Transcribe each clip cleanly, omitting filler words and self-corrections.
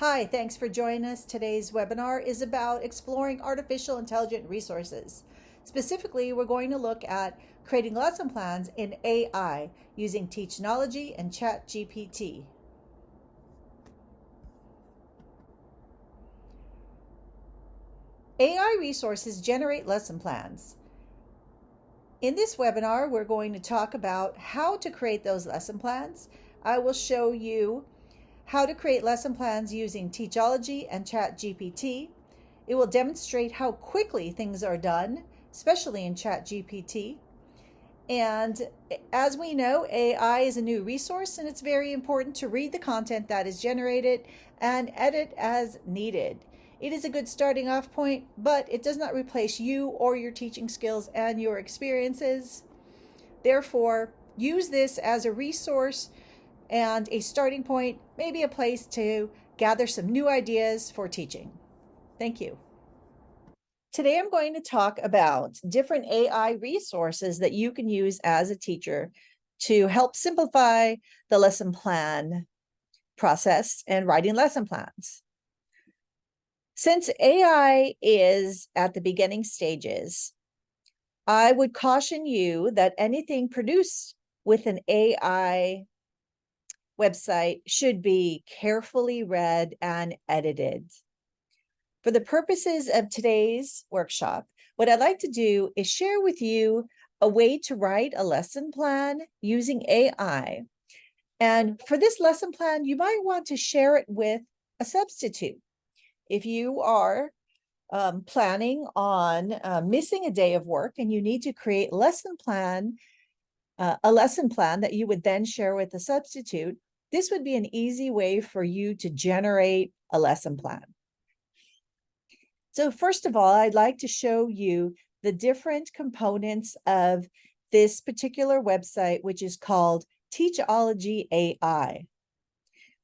Hi, thanks for joining us. Today's webinar is about exploring artificial intelligent resources. Specifically, we're going to look at creating lesson plans in AI using Teachology and ChatGPT. AI resources generate lesson plans. In this webinar, we're going to talk about how to create those lesson plans. I will show you how to create lesson plans using Teachology and ChatGPT. It will demonstrate how quickly things are done, especially in ChatGPT. And as we know, AI is a new resource, and it's very important to read the content that is generated and edit as needed. It is a good starting off point, but it does not replace you or your teaching skills and your experiences. Therefore, use this as a resource and a starting point, maybe a place to gather some new ideas for teaching. Thank you. Today, I'm going to talk about different AI resources that you can use as a teacher to help simplify the lesson plan process and writing lesson plans. Since AI is at the beginning stages, I would caution you that anything produced with an AI website should be carefully read and edited. For the purposes of today's workshop, what I'd like to do is share with you a way to write a lesson plan using AI. And for this lesson plan, you might want to share it with a substitute. If you are planning on missing a day of work and you need to create a lesson plan that you would then share with the substitute, this would be an easy way for you to generate a lesson plan. So first of all, I'd like to show you the different components of this particular website, which is called Teachology AI.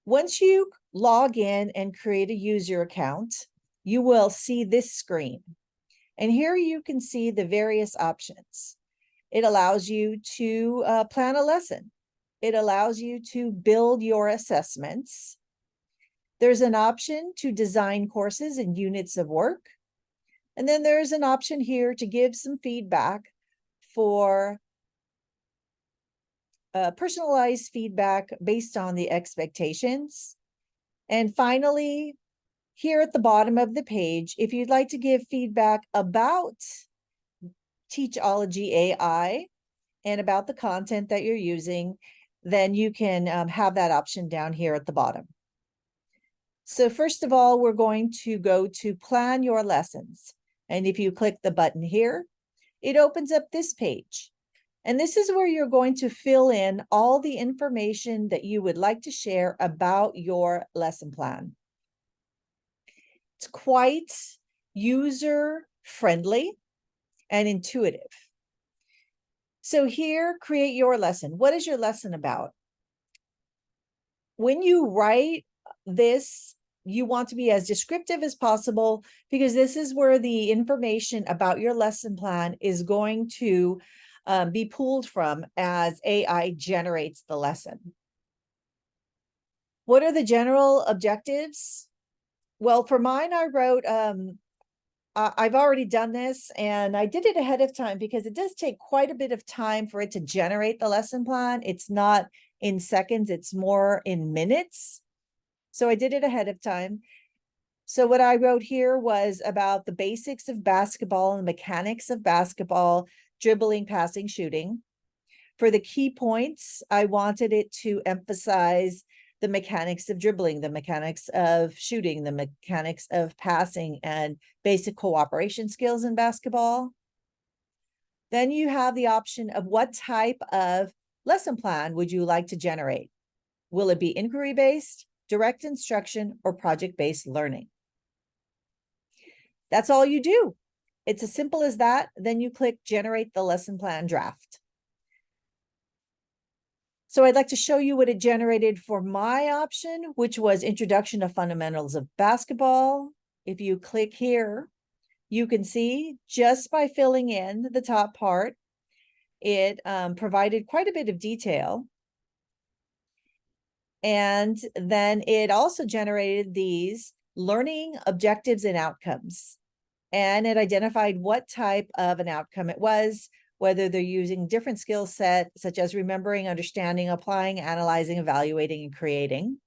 Once you log in and create a user account, you will see this screen. And here you can see the various options. It allows you to plan a lesson. It allows you to build your assessments. There's an option to design courses and units of work. And then there's an option here to give some feedback for personalized feedback based on the expectations. And finally, here at the bottom of the page, if you'd like to give feedback about Teachology AI and about the content that you're using, then you can have that option down here at the bottom. So first of all, we're going to go to plan your lessons. And if you click the button here, it opens up this page. And this is where you're going to fill in all the information that you would like to share about your lesson plan. It's quite user-friendly and intuitive. So here, create your lesson. What is your lesson about? When you write this, you want to be as descriptive as possible, because this is where the information about your lesson plan is going to be pulled from as AI generates the lesson. What are the general objectives? Well, for mine, I wrote, I've already done this, and I did it ahead of time because it does take quite a bit of time for it to generate the lesson plan. It's not in seconds, it's more in minutes. So I did it ahead of time. So what I wrote here was about the basics of basketball and the mechanics of basketball, dribbling, passing, shooting. For the key points, I wanted it to emphasize the mechanics of dribbling, the mechanics of shooting, the mechanics of passing, and basic cooperation skills in basketball. Then you have the option of what type of lesson plan would you like to generate? Will it be inquiry-based, direct instruction, or project-based learning? That's all you do. It's as simple as that. Then you click Generate the Lesson Plan Draft. So I'd like to show you what it generated for my option, which was Introduction to Fundamentals of Basketball. If you click here, you can see just by filling in the top part, it provided quite a bit of detail. And then it also generated these learning objectives and outcomes. And it identified what type of an outcome it was, whether they're using different skill set, such as remembering, understanding, applying, analyzing, evaluating, and creating.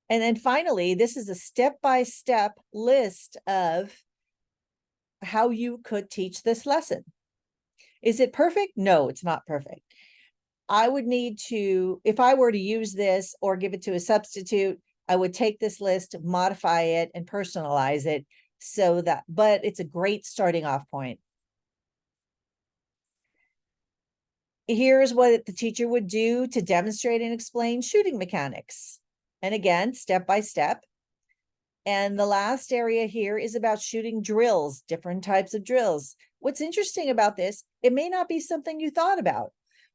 And then finally, this is a step-by-step list of how you could teach this lesson. Is it perfect? No, it's not perfect. I would need to, if I were to use this or give it to a substitute, I would take this list, modify it, and personalize it so that, but it's a great starting off point. Here's what the teacher would do to demonstrate and explain shooting mechanics. And again, step by step. And the last area here is about shooting drills, different types of drills. What's interesting about this, it may not be something you thought about,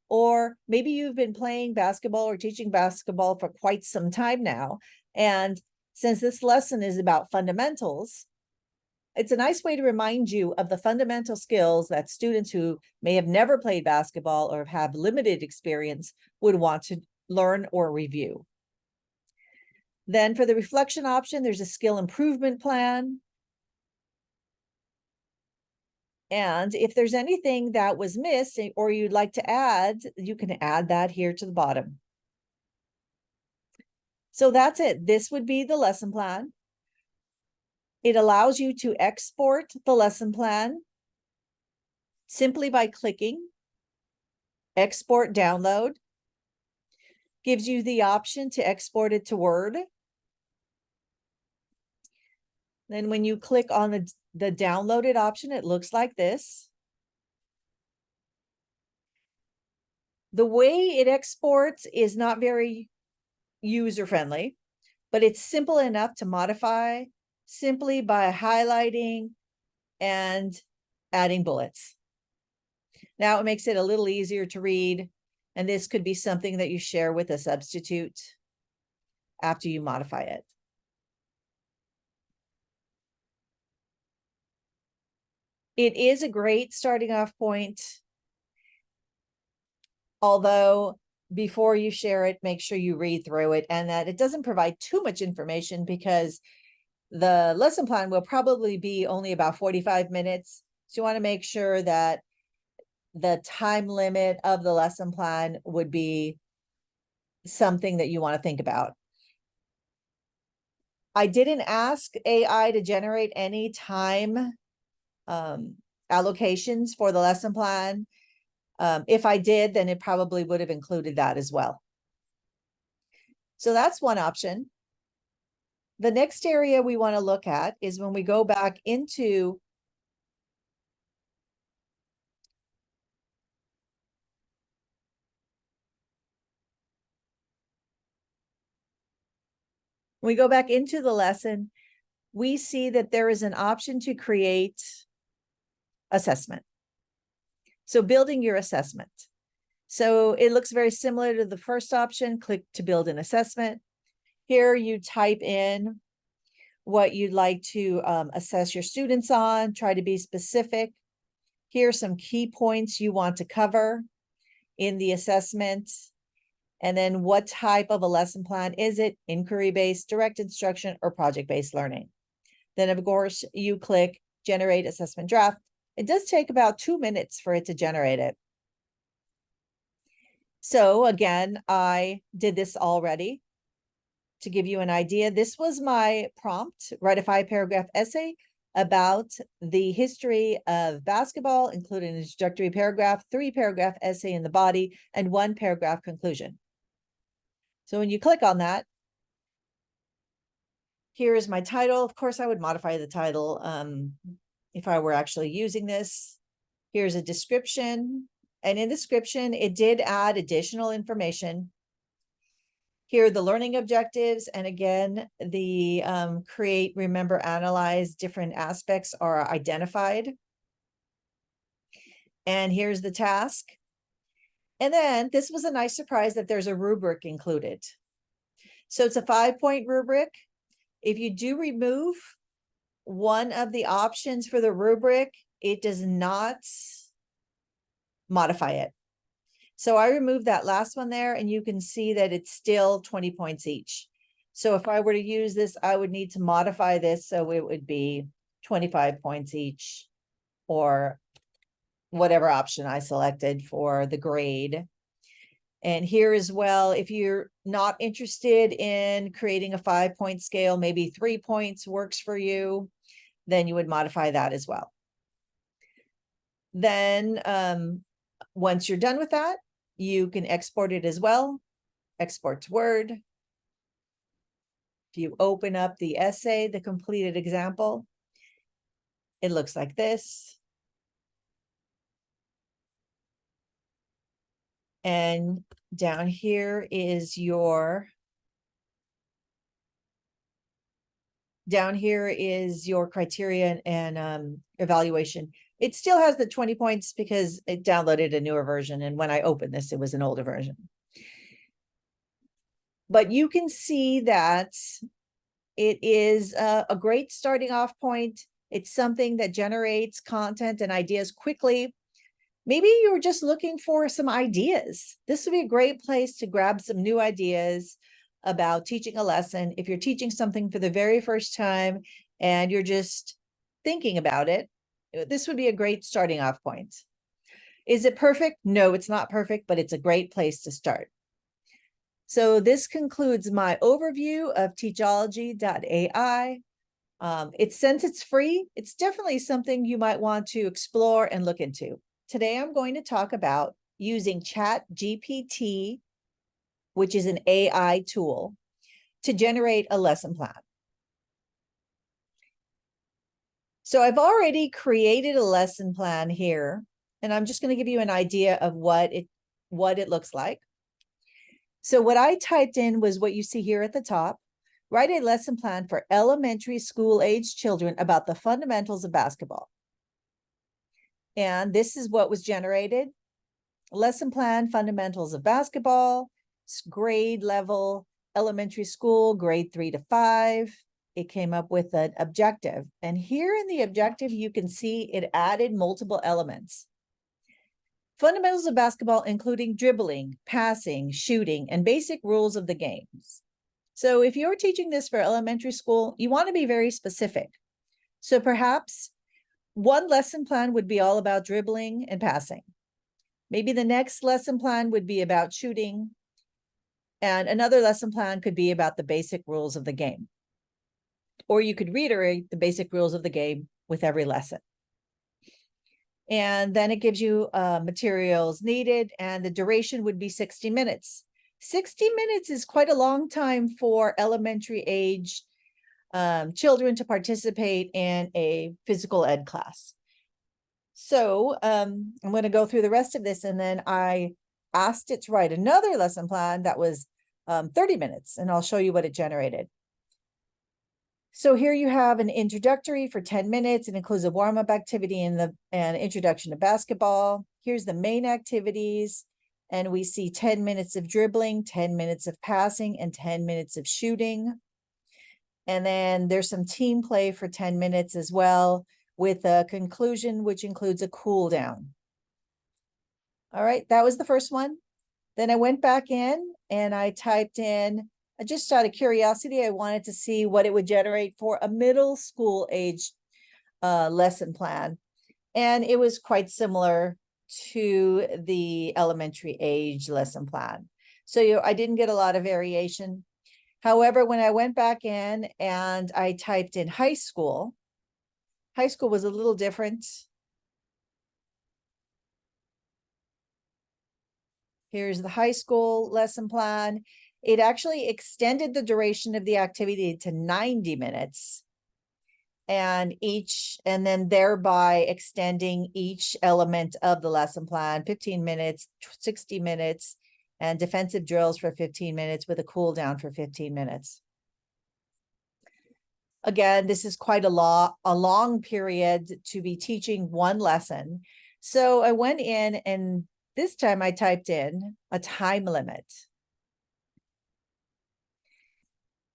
or maybe you've been playing basketball or teaching basketball for quite some time now. And since this lesson is about fundamentals, it's a nice way to remind you of the fundamental skills that students who may have never played basketball or have limited experience would want to learn or review. Then for the reflection option, there's a skill improvement plan. And if there's anything that was missed or you'd like to add, you can add that here to the bottom. So that's it. This would be the lesson plan. It allows you to export the lesson plan simply by clicking Export Download. Gives you the option to export it to Word. Then when you click on the downloaded option, it looks like this. The way it exports is not very user-friendly, but it's simple enough to modify simply by highlighting and adding bullets. Now it makes it a little easier to read, and this could be something that you share with a substitute after you modify it. It is a great starting off point, although before you share it, make sure you read through it and that it doesn't provide too much information, because the lesson plan will probably be only about 45 minutes. So you want to make sure that the time limit of the lesson plan would be something that you want to think about. I didn't ask AI to generate any time allocations for the lesson plan. If I did, then it probably would have included that as well. So that's one option. The next area we want to look at is when we go back into the lesson, we see that there is an option to create assessment. So building your assessment. So it looks very similar to the first option. Click to build an assessment. Here you type in what you'd like to assess your students on, try to be specific. Here are some key points you want to cover in the assessment. And then what type of a lesson plan is it? Inquiry-based, direct instruction, or project-based learning. Then of course you click generate assessment draft. It does take about 2 minutes for it to generate it. So again, I did this already to give you an idea. This was my prompt: write a 5-paragraph essay about the history of basketball, including an introductory paragraph, 3-paragraph essay in the body, and 1-paragraph conclusion. So when you click on that, here is my title. Of course, I would modify the title if I were actually using this. Here's a description. And in the description, it did add additional information. Here are the learning objectives. And again, the create, remember, analyze, different aspects are identified. And here's the task. And then this was a nice surprise that there's a rubric included. So it's a 5-point rubric. If you do remove one of the options for the rubric, it does not modify it. So I removed that last one there, and you can see that it's still 20 points each. So if I were to use this, I would need to modify this so it would be 25 points each, or whatever option I selected for the grade. And here as well, if you're not interested in creating a 5-point scale, maybe 3 points works for you, then you would modify that as well. Then once you're done with that, you can export it as well. Export to Word. If you open up the essay, the completed example, it looks like this. And down here is your criteria and evaluation. It still has the 20 points because it downloaded a newer version, and when I opened this, it was an older version. But you can see that it is a great starting off point. It's something that generates content and ideas quickly. Maybe you're just looking for some ideas. This would be a great place to grab some new ideas about teaching a lesson. If you're teaching something for the very first time and you're just thinking about it, this would be a great starting off point. Is it perfect? No, it's not perfect, but it's a great place to start. So this concludes my overview of Teachology.ai. Since it's free, it's definitely something you might want to explore and look into. Today, I'm going to talk about using ChatGPT, which is an AI tool, to generate a lesson plan. So I've already created a lesson plan here, and I'm just going to give you an idea of what it looks like. So what I typed in was what you see here at the top. Write a lesson plan for elementary school age children about the fundamentals of basketball. And this is what was generated. Lesson plan, fundamentals of basketball, grade level, elementary school, grade 3 to 5. It came up with an objective. And here in the objective, you can see it added multiple elements. Fundamentals of basketball, including dribbling, passing, shooting, and basic rules of the games. So if you're teaching this for elementary school, you want to be very specific. So perhaps one lesson plan would be all about dribbling and passing. Maybe the next lesson plan would be about shooting, and another lesson plan could be about the basic rules of the game. Or you could reiterate the basic rules of the game with every lesson. And then it gives you materials needed, and the duration would be 60 minutes. 60 minutes is quite a long time for elementary age children to participate in a physical ed class. So I'm going to go through the rest of this, and then I asked it to write another lesson plan that was 30 minutes, and I'll show you what it generated. So here you have an introductory for 10 minutes. It includes a warm-up activity and an introduction to basketball. Here's the main activities, and we see 10 minutes of dribbling, 10 minutes of passing, and 10 minutes of shooting. And then there's some team play for 10 minutes as well, with a conclusion, which includes a cool down. All right, that was the first one. Then I went back in and I typed in, just out of curiosity, I wanted to see what it would generate for a middle school age lesson plan. And it was quite similar to the elementary age lesson plan. So I didn't get a lot of variation. However, when I went back in and I typed in high school was a little different. Here's the high school lesson plan. It actually extended the duration of the activity to 90 minutes. And then thereby extending each element of the lesson plan, 15 minutes, 60 minutes, and defensive drills for 15 minutes with a cool down for 15 minutes. Again, this is quite a long period to be teaching one lesson. So I went in, and this time I typed in a time limit.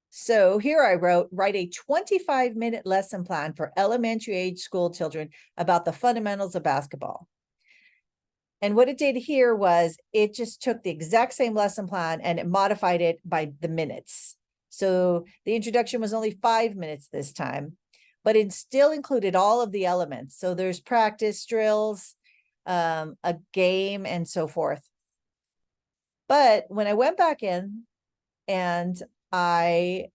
So here I write a 25-minute lesson plan for elementary age school children about the fundamentals of basketball. And what it did here was it just took the exact same lesson plan and it modified it by the minutes. So the introduction was only 5 minutes this time, but it still included all of the elements. So there's practice, drills, a game, and so forth. But when I went back in and I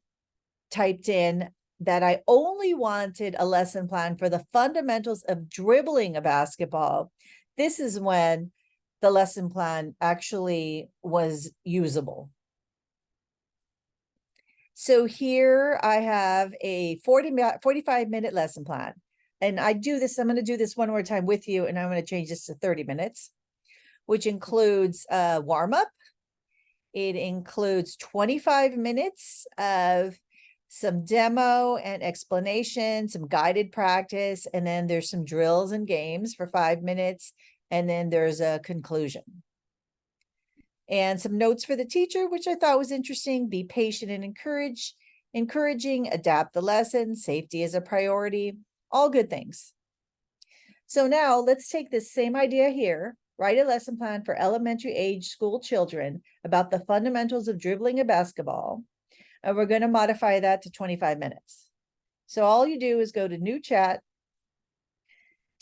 typed in that I only wanted a lesson plan for the fundamentals of dribbling a basketball, this is when the lesson plan actually was usable. So here I have a 45-minute lesson plan. And I'm going to do this one more time with you, and I'm going to change this to 30 minutes, which includes a warm-up. It includes 25 minutes of some demo and explanation, some guided practice, and then there's some drills and games for 5 minutes, and then there's a conclusion. And some notes for the teacher, which I thought was interesting: be patient and encouraging, adapt the lesson, safety is a priority, all good things. So now let's take this same idea here, write a lesson plan for elementary age school children about the fundamentals of dribbling a basketball. And we're going to modify that to 25 minutes. So all you do is go to new chat,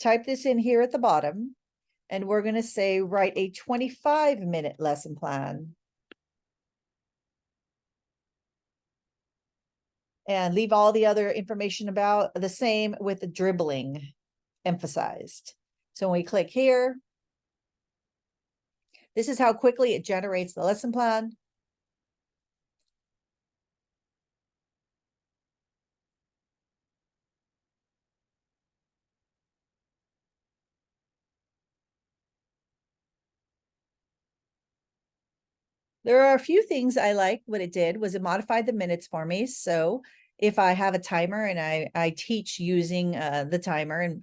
type this in here at the bottom, and we're going to say, write a 25-minute lesson plan. And leave all the other information about the same with the dribbling emphasized. So when we click here, this is how quickly it generates the lesson plan. There are a few things I like. What it did was it modified the minutes for me. So if I have a timer and I teach using the timer, and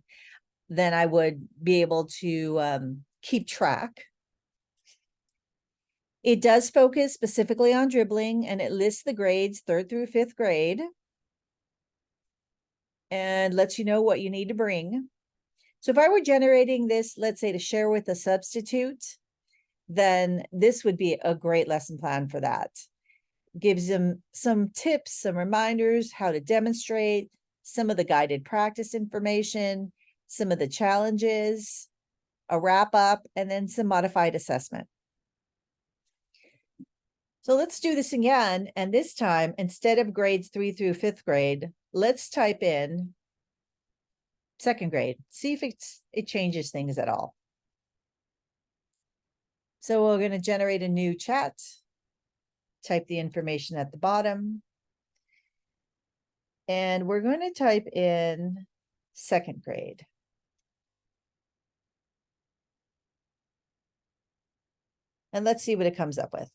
then I would be able to keep track. It does focus specifically on dribbling, and it lists the grades 3rd through 5th grade and lets you know what you need to bring. So if I were generating this, let's say to share with a substitute, then this would be a great lesson plan for that. Gives them some tips, some reminders, how to demonstrate, some of the guided practice information, some of the challenges, a wrap up, and then some modified assessment. So let's do this again. And this time, instead of grades 3 through 5th grade, let's type in 2nd grade. See if it changes things at all. So we're going to generate a new chat. Type the information at the bottom. And we're going to type in 2nd grade. And let's see what it comes up with.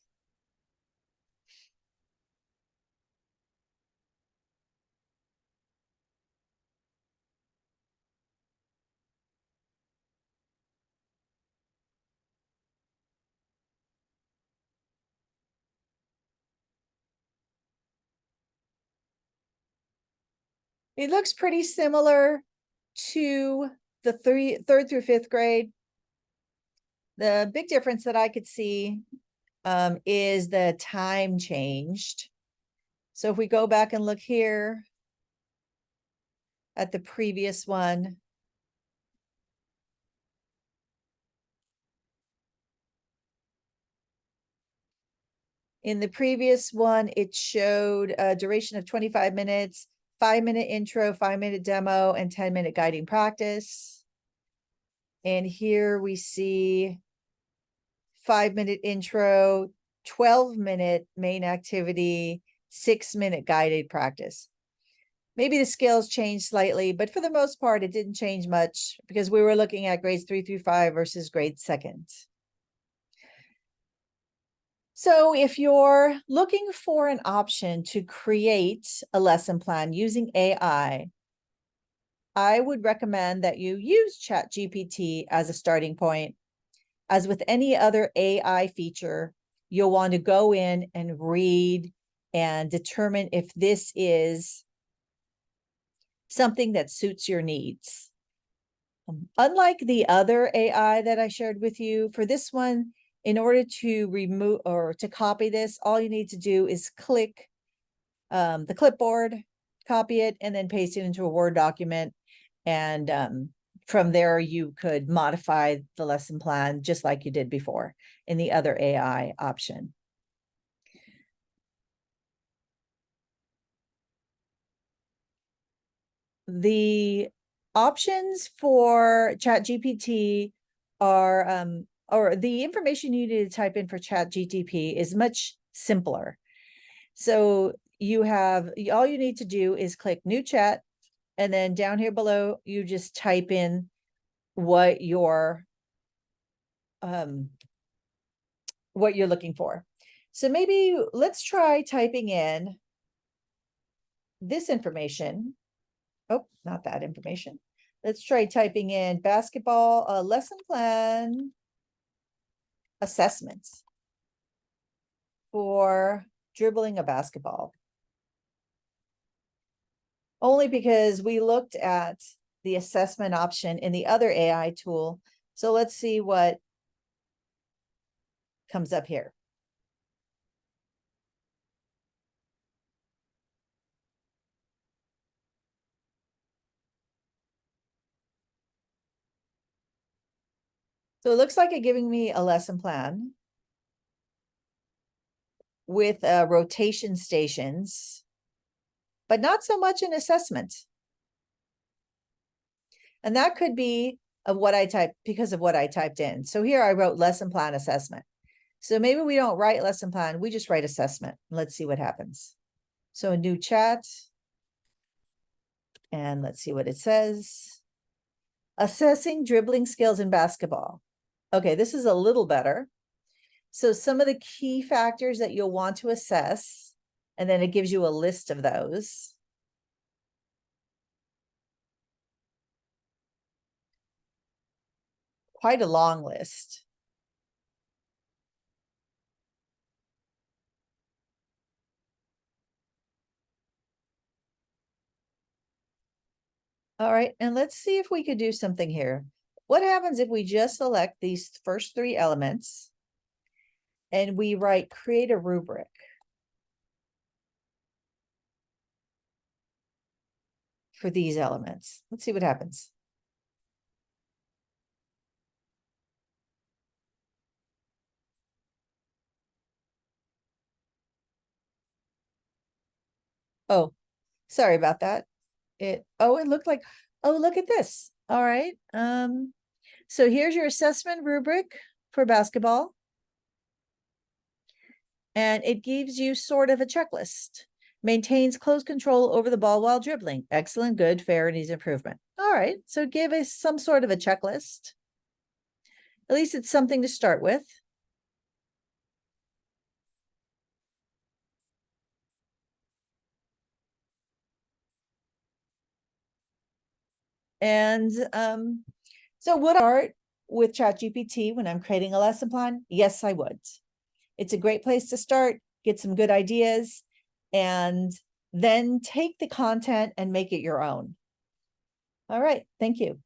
It looks pretty similar to the 3rd through 5th grade. The big difference that I could see is the time changed. So if we go back and look here at the previous one, in the previous one, it showed a duration of 25 minutes, 5-minute intro, 5-minute demo, and 10-minute guiding practice. And here we see 5-minute intro, 12-minute main activity, 6-minute guided practice. Maybe the scales changed slightly, but for the most part, it didn't change much because we were looking at grades 3 through 5 versus grade 2nd. So if you're looking for an option to create a lesson plan using AI, I would recommend that you use ChatGPT as a starting point. As with any other AI feature, you'll want to go in and read and determine if this is something that suits your needs. Unlike the other AI that I shared with you, for this one, in order to remove or to copy this, all you need to do is click the clipboard, copy it, and then paste it into a Word document. And from there, you could modify the lesson plan just like you did before in the other AI option. The options for ChatGPT are, or the information you need to type in for ChatGPT is much simpler. So you have, all you need to do is click new chat, and then down here below, you just type in what you're looking for. So maybe let's try typing in this information. Oh, not that information. Let's try typing in basketball lesson plan assessment for dribbling a basketball. Only because we looked at the assessment option in the other AI tool. So let's see what comes up here. So it looks like it's giving me a lesson plan with rotation stations, but not so much an assessment. And that could be of what I typed, because of what I typed in. So here I wrote lesson plan assessment. So maybe we don't write lesson plan, we just write assessment. Let's see what happens. So a new chat, and let's see what it says. Assessing dribbling skills in basketball. Okay, this is a little better. So some of the key factors that you'll want to assess, and then it gives you a list of those. Quite a long list. All right, and let's see if we could do something here. What happens if we just select these first three elements and we write create a rubric for these elements? Let's see what happens. Oh, sorry about that. It looked like, oh, look at this. All right. So here's your assessment rubric for basketball. And it gives you sort of a checklist. Maintains close control over the ball while dribbling. Excellent, good, fair, and needs improvement. All right, so give us some sort of a checklist. At least it's something to start with. And so would I start with ChatGPT when I'm creating a lesson plan? Yes, I would. It's a great place to start, get some good ideas, and then take the content and make it your own. All right, thank you.